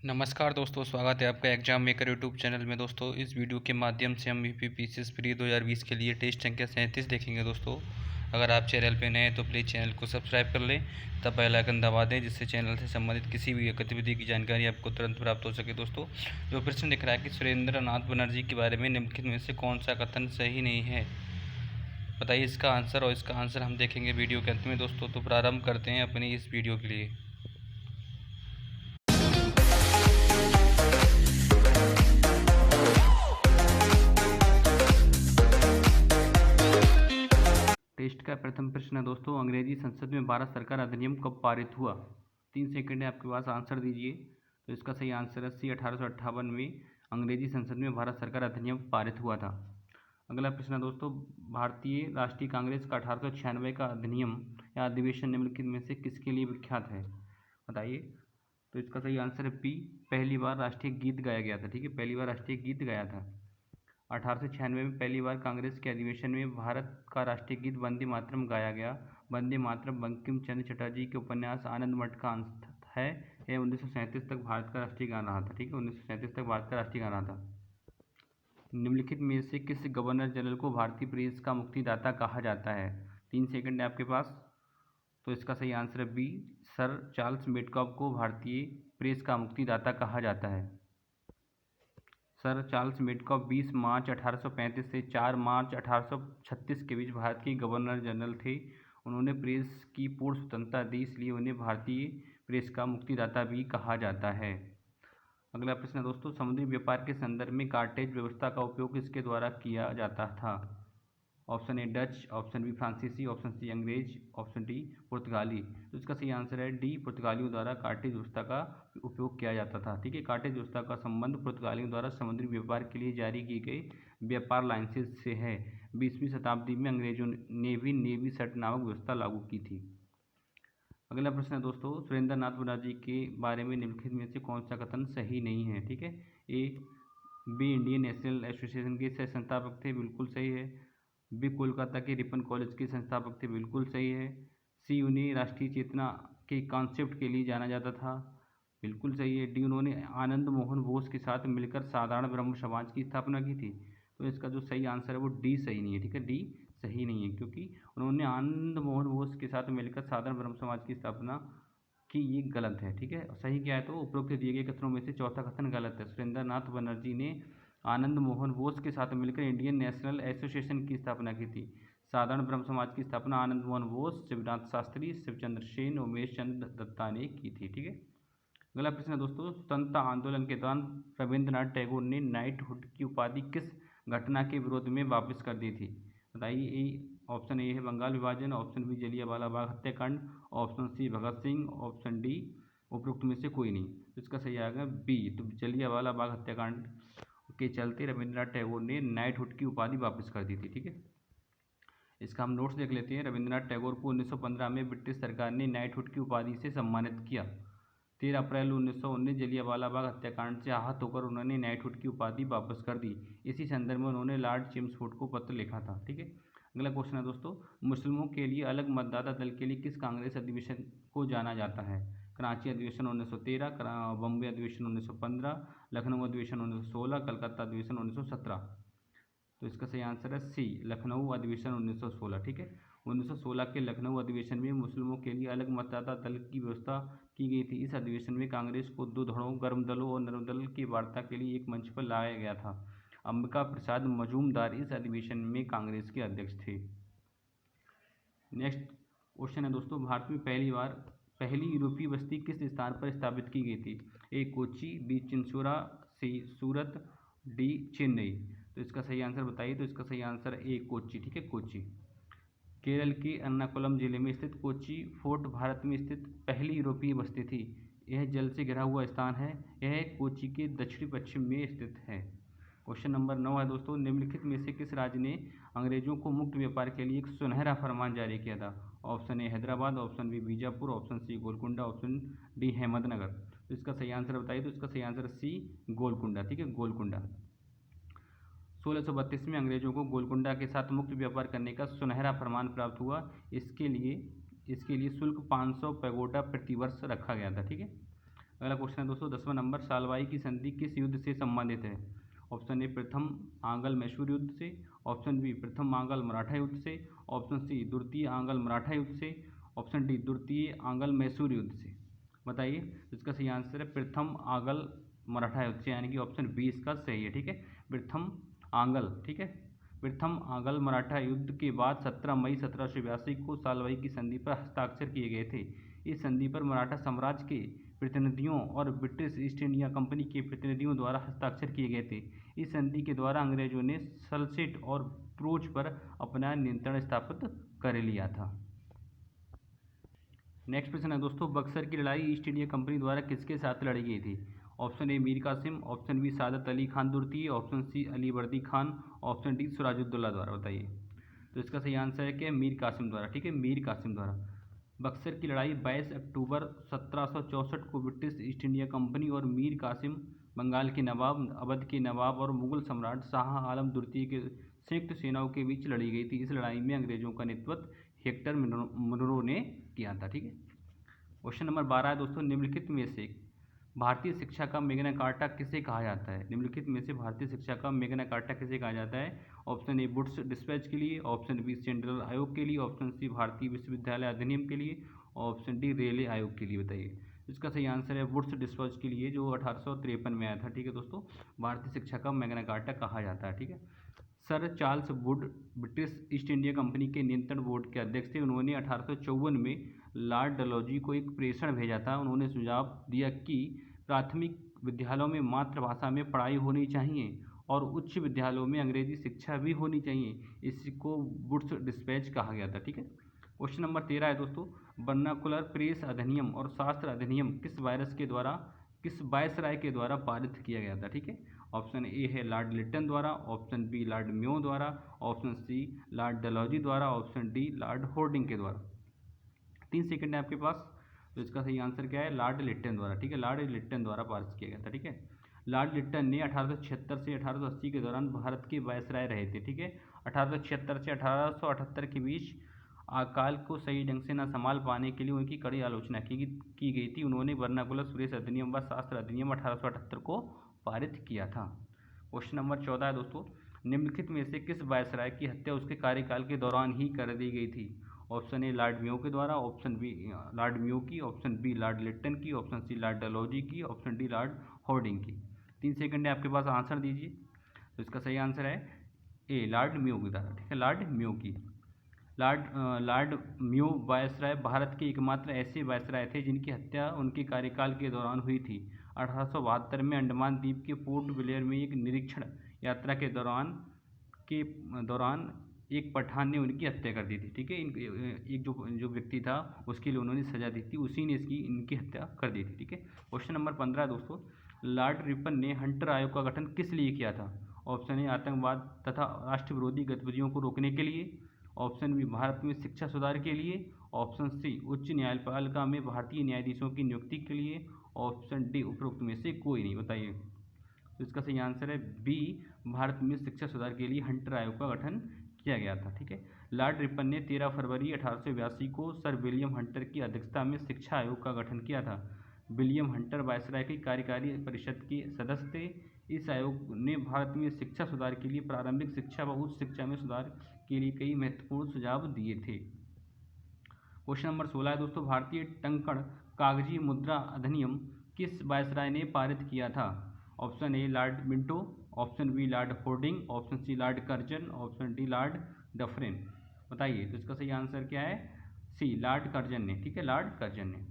नमस्कार दोस्तों, स्वागत है आपका एग्जाम मेकर यूट्यूब चैनल में। दोस्तों, इस वीडियो के माध्यम से हम यूपीपीसीएस प्री 2020 के लिए टेस्ट संख्या 37 देखेंगे। दोस्तों, अगर आप चैनल पे नए हैं तो प्लीज़ चैनल को सब्सक्राइब कर लें, तब बेल आइकन दबा दें, जिससे चैनल से संबंधित किसी भी गतिविधि की जानकारी आपको तुरंत प्राप्त हो सके। दोस्तों, जो प्रश्न दिख रहा है कि सुरेंद्र नाथ बनर्जी के बारे में निम्नलिखित में से कौन सा कथन सही नहीं है, बताइए इसका आंसर। और इसका आंसर हम देखेंगे वीडियो के अंत में। दोस्तों, तो प्रारंभ करते हैं अपनी इस वीडियो के लिए। टेस्ट का प्रथम प्रश्न है दोस्तों, अंग्रेजी संसद में भारत सरकार अधिनियम कब पारित हुआ? 3 सेकंड है आपके पास, आंसर दीजिए। तो इसका सही आंसर है सी, 1858 में अंग्रेजी संसद में भारत सरकार अधिनियम पारित हुआ था। अगला प्रश्न है दोस्तों, भारतीय राष्ट्रीय कांग्रेस का 1896 का अधिनियम या अधिवेशन निम्नलिखित में से किसके लिए विख्यात है, बताइए। तो इसका सही आंसर है पी, पहली बार राष्ट्रीय गीत गाया गया था। ठीक है, पहली बार राष्ट्रीय गीत गाया था। 1896 में पहली बार कांग्रेस के अधिवेशन में भारत का राष्ट्रीय गीत वंदे मातरम गाया गया। वंदे मातरम बंकिम चंद्र चटर्जी के उपन्यास आनंद मठ का अंश है। यह 1937 तक भारत का राष्ट्रीय गान रहा था। ठीक है, 1937 तक भारत का राष्ट्रीय गान रहा था। निम्नलिखित में से किस गवर्नर जनरल को भारतीय प्रेस का मुक्तिदाता कहा जाता है? 3 सेकंड है आपके पास। तो इसका सही आंसर है बी, सर चार्ल्स मेडकॉफ को भारतीय प्रेस का मुक्तिदाता कहा जाता है। सर चार्ल्स मेडकॉफ 20 मार्च 1835 से 4 मार्च 1836 के बीच भारत के गवर्नर जनरल थे। उन्होंने प्रेस की पूर्ण स्वतंत्रता दी, इसलिए उन्हें भारतीय प्रेस का मुक्तिदाता भी कहा जाता है। अगला प्रश्न है दोस्तों, समुद्री व्यापार के संदर्भ में कार्टेज व्यवस्था का उपयोग किसके द्वारा किया जाता था? Option A Dutch, option B फ्रांसीसी, ऑप्शन सी अंग्रेज, ऑप्शन डी पुर्तगाली। तो इसका सही आंसर है डी, पुर्तगालियों द्वारा कार्टेज व्यवस्था का उपयोग किया जाता था। ठीक है, कार्टेज व्यवस्था का संबंध पुर्तगालियों द्वारा समुद्री व्यापार के लिए जारी की गई व्यापार लाइसेंस से है। 20वीं शताब्दी में अंग्रेजों ने भी नेवी सट नामक व्यवस्था लागू की थी। अगला प्रश्न है दोस्तों, सुरेंद्र नाथ बनर्जी के बारे में निम्नलिखित में से कौन सा कथन सही नहीं है? ठीक है, ए, बी इंडियन नेशनल एसोसिएशन के संस्थापक थे, बिल्कुल सही है। बी कोलकाता के रिपन कॉलेज के संस्थापक थे, बिल्कुल सही है। सी उन्हें राष्ट्रीय चेतना के कॉन्सेप्ट के लिए जाना जाता था, बिल्कुल सही है। डी उन्होंने आनंद मोहन बोस के साथ मिलकर साधारण ब्रह्म समाज की स्थापना की थी। तो इसका जो सही आंसर है वो डी सही नहीं है। ठीक है, डी सही नहीं है, क्योंकि उन्होंने आनंद मोहन बोस के साथ मिलकर साधारण ब्रह्म समाज की स्थापना की, ये गलत है। ठीक है, सही क्या है? तो उपरोक्त दिए गए कथनों में से चौथा कथन गलत है। सुरेंद्र नाथ बनर्जी ने आनंद मोहन बोस के साथ मिलकर इंडियन नेशनल एसोसिएशन की स्थापना की थी। साधारण ब्रह्म समाज की स्थापना आनंद मोहन बोस, शिवनाथ शास्त्री, शिवचंद्र सेन, उमेश चंद्र दत्ता ने की थी। ठीक है, अगला प्रश्न है दोस्तों, स्वतंत्रता आंदोलन के दौरान रविंद्रनाथ टैगोर ने नाइटहुड की उपाधि किस घटना के विरोध में वापस कर दी थी, बताइए। ऑप्शन ए है बंगाल विभाजन, ऑप्शन बी जलियांवाला बाग हत्याकांड, option C Bhagat Singh, option D उपरोक्त में से कोई नहीं। तो इसका सही आएगा बी, तो जलियांवाला बाग हत्याकांड के चलते रविंद्रनाथ टैगोर ने नाइटहुड की उपाधि वापस कर दी थी। ठीक है, इसका हम नोट्स देख लेते हैं। रविंद्रनाथ टैगोर को 1915 में ब्रिटिश सरकार ने नाइटहुड की उपाधि से सम्मानित किया। 13 अप्रैल 1919 जलियांवाला बाग हत्याकांड से आहत होकर उन्होंने नाइटहुड की उपाधि वापस कर दी। इसी संदर्भ में उन्होंने लॉर्ड चेम्सफोर्ड को पत्र लिखा था। ठीक है, अगला क्वेश्चन है दोस्तों, मुस्लिमों के लिए अलग मतदाता दल के लिए किस कांग्रेस अधिवेशन को जाना जाता है? कराची अधिवेशन 1913, बम्बई अधिवेशन 1915, लखनऊ अधिवेशन 1916, कलकत्ता अधिवेशन 1917। तो इसका सही आंसर है सी, लखनऊ अधिवेशन 1916। ठीक है, 1916 के लखनऊ अधिवेशन में मुस्लिमों के लिए अलग मतदाता दल की व्यवस्था की गई थी। इस अधिवेशन में कांग्रेस को दो धड़ों, गर्म दलों और नरम दल की वार्ता के लिए एक मंच पर लाया गया था। अंबिका प्रसाद मजूमदार इस अधिवेशन में कांग्रेस के अध्यक्ष थे। नेक्स्ट क्वेश्चन है दोस्तों, भारत में पहली यूरोपीय बस्ती किस स्थान पर स्थापित की गई थी? ए कोच्चि, बी चिंचोरा, सी सूरत, डी चेन्नई। तो इसका सही आंसर बताइए। तो इसका सही आंसर ए कोच्चि। ठीक है, कोच्चि। केरल के एर्नाकुलम जिले में स्थित कोच्चि फोर्ट भारत में स्थित पहली यूरोपीय बस्ती थी। यह जल से घिरा हुआ स्थान है। यह कोच्चि के दक्षिणी पश्चिम में स्थित है। क्वेश्चन नंबर 9 है दोस्तों, निम्नलिखित में से किस राज्य ने अंग्रेजों को मुक्त व्यापार के लिए एक सुनहरा फरमान जारी किया था? Option A Hyderabad, option B Bijapur, option C Golconda, option D Ahmednagar. तो इसका सही आंसर बताइए। तो इसका सही आंसर सी, गोलकुंडा। ठीक है, गोलकुंडा। 1632 में अंग्रेजों को गोलकुंडा के साथ मुक्त व्यापार करने का सुनहरा फरमान प्राप्त हुआ। इसके लिए शुल्क 500 पैगोडा प्रतिवर्ष रखा गया था। ठीक है, अगला क्वेश्चन है दोस्तों 10वां नंबर, सालवाई की संधि किस युद्ध से संबंधित है? ऑप्शन ए प्रथम आंग्ल मैसूर युद्ध से, ऑप्शन बी प्रथम आंग्ल मराठा युद्ध से, ऑप्शन सी द्वितीय आंग्ल मराठा युद्ध से, ऑप्शन डी द्वितीय आंग्ल मैसूर युद्ध से। बताइए। इसका सही आंसर है प्रथम आंग्ल मराठा युद्ध से, यानी कि ऑप्शन बी इसका सही है। ठीक है, प्रथम आंग्ल। ठीक है, प्रथम आंग्ल मराठा युद्ध के बाद 17 मई 1782 को सालवाई की संधि पर हस्ताक्षर किए गए थे। इस संधि पर मराठा साम्राज्य के प्रतिनिधियों और ब्रिटिश ईस्ट इंडिया कंपनी के प्रतिनिधियों द्वारा हस्ताक्षर किए गए थे। इस संधि के द्वारा अंग्रेजों ने सल्सेट और प्रोच पर अपना नियंत्रण स्थापित कर लिया था। नेक्स्ट प्रश्न है दोस्तों, बक्सर की लड़ाई ईस्ट इंडिया कंपनी द्वारा किसके साथ लड़ी गई थी? Option A Mir Qasim, option B Saadat Ali Khan द्वितीय, ऑप्शन सी अली वर्दी खान, ऑप्शन डी सिराजुद्दौला द्वारा। बताइए। तो इसका सही आंसर है कि मीर कासिम द्वारा। ठीक है, मीर कासिम द्वारा। बक्सर की लड़ाई 22 अक्टूबर 1764 को ब्रिटिश ईस्ट इंडिया कंपनी और मीर कासिम, बंगाल के नवाब, अवध के नवाब और मुगल सम्राट शाह आलम द्वितीय के संयुक्त सेनाओं के बीच लड़ी गई थी। इस लड़ाई में अंग्रेजों का नेतृत्व हेक्टर मुनरो ने किया था। ठीक है। क्वेश्चन नंबर 12 है दोस्तों, निम्नलिखित में से भारतीय शिक्षा का मैग्ना कार्टा किसे कहा जाता है? निम्नलिखित में से भारतीय शिक्षा का मैग्ना कार्टा किसे कहा जाता है? ऑप्शन ए वुड्स डिस्पैच के लिए, ऑप्शन बी सेंट्रल आयोग के लिए, ऑप्शन सी भारतीय विश्वविद्यालय अधिनियम के लिए, ऑप्शन डी रेलवे आयोग के लिए। बताइए। इसका सही आंसर है वुड्स डिस्पैच के लिए, जो 1853 में आया था। ठीक है दोस्तों, भारतीय शिक्षा का मैग्ना कार्टा कहा जाता है। ठीक है। Sir Charles Wood British east India company के नियंत्रण बोर्ड के अध्यक्ष थे। उन्होंने 1854 में लॉर्ड डलहौजी को एक प्रेषण भेजा था। उन्होंने सुझाव दिया कि प्राथमिक विद्यालयों में मातृभाषा में पढ़ाई होनी चाहिए और उच्च विद्यालयों में अंग्रेजी शिक्षा भी होनी चाहिए। इसको वुड्स डिस्पैच कहा गया था। ठीक है। क्वेश्चन नंबर 13 है दोस्तों, वर्नाकुलर प्रेस अधिनियम और शास्त्र अधिनियम किस वायसराय के द्वारा पारित किया गया था? ठीक है। ऑप्शन ए है लॉर्ड लिटन द्वारा, ऑप्शन बी लॉर्ड म्यो द्वारा, ऑप्शन सी लॉर्ड डलहौजी द्वारा, ऑप्शन डी लॉर्ड होर्डिंग के द्वारा। 3 सेकंड है आपके पास। तो इसका सही आंसर क्या है? लॉर्ड लिटन द्वारा। ठीक है, लॉर्ड लिटन द्वारा पारित किया गया था। ठीक है। लॉर्ड लिटन ने 1876 से 1880 के दौरान भारत के वायसराय रहे थे। ठीक है। 1876 से 1878 के बीच अकाल को सही ढंग से न संभाल पाने के लिए उनकी कड़ी आलोचना की गई थी। उन्होंने वर्नाकुलर प्रेस अधिनियम व शास्त्र अधिनियम 1878 को पारित किया था। क्वेश्चन नंबर 14 है दोस्तों, निम्नलिखित में से किस वायसराय की हत्या उसके कार्यकाल के दौरान ही कर दी गई थी? ऑप्शन ए लॉर्ड म्यो के द्वारा, ऑप्शन बी लॉर्ड म्यो की, ऑप्शन बी लॉर्ड लिटन की, ऑप्शन सी लॉर्ड डलहौजी की, ऑप्शन डी लॉर्ड होर्डिंग की। 3 सेकंड है आपके पास, आंसर दीजिए। तो इसका सही आंसर है ए लॉर्ड म्यो के द्वारा। ठीक है, लॉर्ड म्यो की। लॉर्ड म्यो वायसराय भारत के एकमात्र ऐसे वायसराय थे जिनकी हत्या उनके कार्यकाल के दौरान हुई थी। 1872 में अंडमान द्वीप के पोर्ट ब्लेयर में एक निरीक्षण यात्रा के दौरान एक पठान ने उनकी हत्या कर दी थी। ठीक है, एक जो व्यक्ति था उसके लिए उन्होंने सजा दी थी, उसी ने इनकी हत्या कर दी थी। ठीक है। क्वेश्चन नंबर 15 दोस्तों, लॉर्ड रिपन ने हंटर आयोग का गठन किस लिए किया था? ऑप्शन ए आतंकवाद तथा राष्ट्र विरोधी गतिविधियों को रोकने के लिए, ऑप्शन बी भारत में शिक्षा सुधार के लिए, ऑप्शन सी उच्च न्यायपालिका में भारतीय न्यायाधीशों की नियुक्ति के लिए, ऑप्शन डी उपरोक्त में से कोई नहीं। बताइए। तो इसका सही आंसर है बी भारत में शिक्षा सुधार के लिए हंटर आयोग का गठन किया गया था। ठीक है। लॉर्ड रिपन ने 13 फरवरी 1882 को सर विलियम हंटर की अध्यक्षता में शिक्षा आयोग का गठन किया था। विलियम हंटर वायसराय की कार्यकारी परिषद के सदस्य थे। इस आयोग ने भारत में शिक्षा सुधार के लिए प्रारंभिक शिक्षा व उच्च शिक्षा में सुधार के लिए कई महत्वपूर्ण सुझाव दिए थे। क्वेश्चन नंबर 16 है दोस्तों, भारतीय टंकण कागजी मुद्रा अधिनियम किस वायसराय ने पारित किया था? Option A lord Minto, option B lord Hardinge, option C lord Curzon, option D lord Dufferin. बताइए। तो इसका सही आंसर क्या है? सी लॉर्ड कर्जन ने। ठीक है, लॉर्ड कर्जन ने।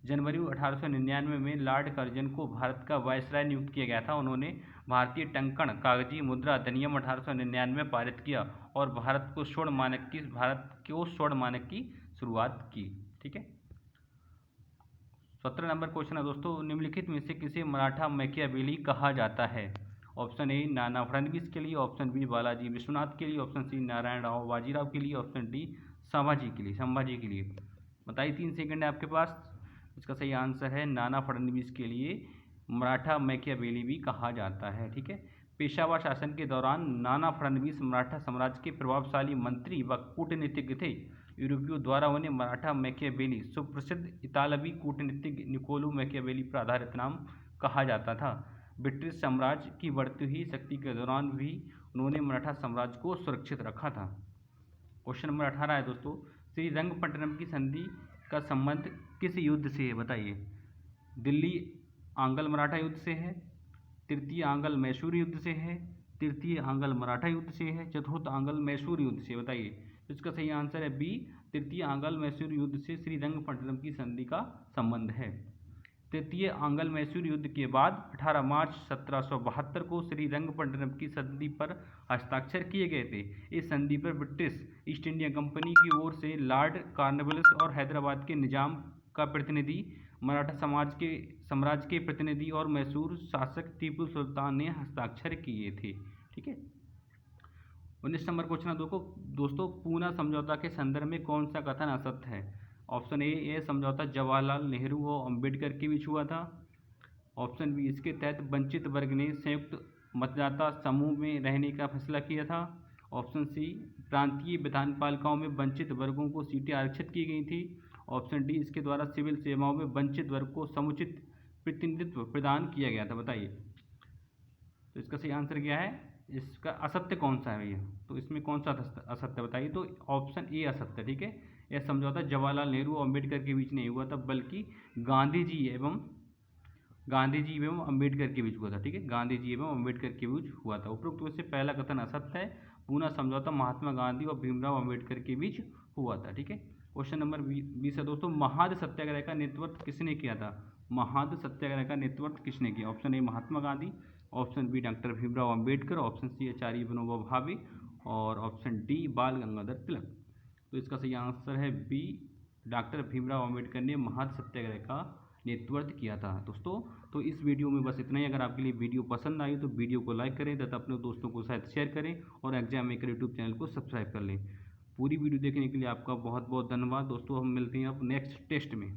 जनवरी 1899 में लॉर्ड कर्जन को भारत का वायसराय नियुक्त किया गया था। उन्होंने भारतीय टंकण कागजी मुद्रा अधिनियम 1899 पारित किया और भारत को स्वर्ण मानक की शुरुआत की। ठीक है। 17 नंबर क्वेश्चन है दोस्तों, निम्नलिखित में से किसे मराठा मैकियावेली कहा जाता है? ऑप्शन ए नाना फडणवीस के लिए, ऑप्शन बी बालाजी विश्वनाथ के लिए, ऑप्शन सी नारायण राव बाजीराव के लिए, ऑप्शन डी संभाजी के लिए। बताइए। 3 सेकंड है आपके पास। इसका सही आंसर है नाना फडणवीस के लिए मराठा मैकियावेली भी कहा जाता है। ठीक है। पेशवा शासन के दौरान नाना फडणवीस मराठा साम्राज्य के प्रभावशाली मंत्री व कूटनीतिज्ञ थे। यूरोपियों द्वारा उन्हें मराठा मैकियावेली सुप्रसिद्ध इतालवी कूटनीतिज्ञ निकोलो मैकियावेली पर आधारित नाम कहा जाता था। ब्रिटिश साम्राज्य की बढ़ती हुई शक्ति के दौरान भी उन्होंने मराठा साम्राज्य को सुरक्षित रखा था। क्वेश्चन नंबर 18 है दोस्तों, श्रीरंगपट्टनम की संधि का संबंध किस युद्ध से है बताइए। दिल्ली आंग्ल मराठा युद्ध से है, तृतीय आंग्ल मैसूर युद्ध से है, तृतीय आंग्ल मराठा युद्ध से है, चतुर्थ आंग्ल मैसूर युद्ध से बताइए। तो इसका सही आंसर है बी, तृतीय आंग्ल मैसूर युद्ध से श्रीरंगपट्टनम की संधि का संबंध है। तृतीय आंग्ल मैसूर युद्ध के बाद 18 मार्च 1772 को श्रीरंगपट्टनम की संधि पर हस्ताक्षर किए गए थे। इस संधि पर ब्रिटिश ईस्ट इंडिया कंपनी की ओर से लॉर्ड कॉर्नवालिस और हैदराबाद के निजाम का प्रतिनिधि, मराठा साम्राज्य के प्रतिनिधि और मैसूर शासक टीपू सुल्तान ने हस्ताक्षर किए थे। ठीक है। 19 नंबर क्वेश्चन दोस्तों, पूना समझौता के संदर्भ में कौन सा कथन असत्य है। ऑप्शन ए, यह समझौता जवाहरलाल नेहरू और अम्बेडकर के बीच हुआ था। ऑप्शन बी, इसके तहत वंचित वर्ग ने संयुक्त मतदाता समूह में रहने का फैसला किया था। ऑप्शन सी, प्रांतीय विधानपालिकाओं में वंचित वर्गों को सीटें आरक्षित की गई थी। ऑप्शन डी, इसके द्वारा सिविल सेवाओं में वंचित वर्ग को समुचित प्रतिनिधित्व प्रदान किया गया था बताइए। तो इसका सही आंसर क्या है, इसका असत्य कौन सा है भैया, तो इसमें कौन सा असत्य बताइए। तो ऑप्शन ए असत्य। ठीक है, यह समझौता जवाहरलाल नेहरू और अम्बेडकर के बीच नहीं हुआ था, बल्कि गांधी जी एवं अम्बेडकर के बीच हुआ था। ठीक है, गांधी जी एवं अम्बेडकर के बीच हुआ था। उपरोक्त में से पहला कथन असत्य है। पूना समझौता महात्मा गांधी और भीमराव अम्बेडकर के बीच हुआ था। ठीक है। क्वेश्चन नंबर 20 है दोस्तों, महाद सत्याग्रह का नेतृत्व किसने किया था। महाद सत्याग्रह का नेतृत्व किसने किया। Option A, Mahatma Gandhi. Option B, doctor Bhimrao Ambedkar. Option C, Acharya Vinoba Bhave. और ऑप्शन डी, बाल गंगाधर तिलक। तो इसका सही आंसर है बी, डॉक्टर भीमराव अम्बेडकर ने महाद सत्याग्रह का नेतृत्व किया था दोस्तों। तो इस वीडियो में बस इतना ही। अगर आपके लिए वीडियो पसंद आई तो वीडियो को लाइक करें तथा अपने दोस्तों को साथ शेयर करें और एग्जाम मेकर यूट्यूब चैनल को सब्सक्राइब कर लें। पूरी वीडियो देखने के लिए आपका बहुत बहुत धन्यवाद दोस्तों। हम मिलते हैं अब नेक्स्ट टेस्ट में।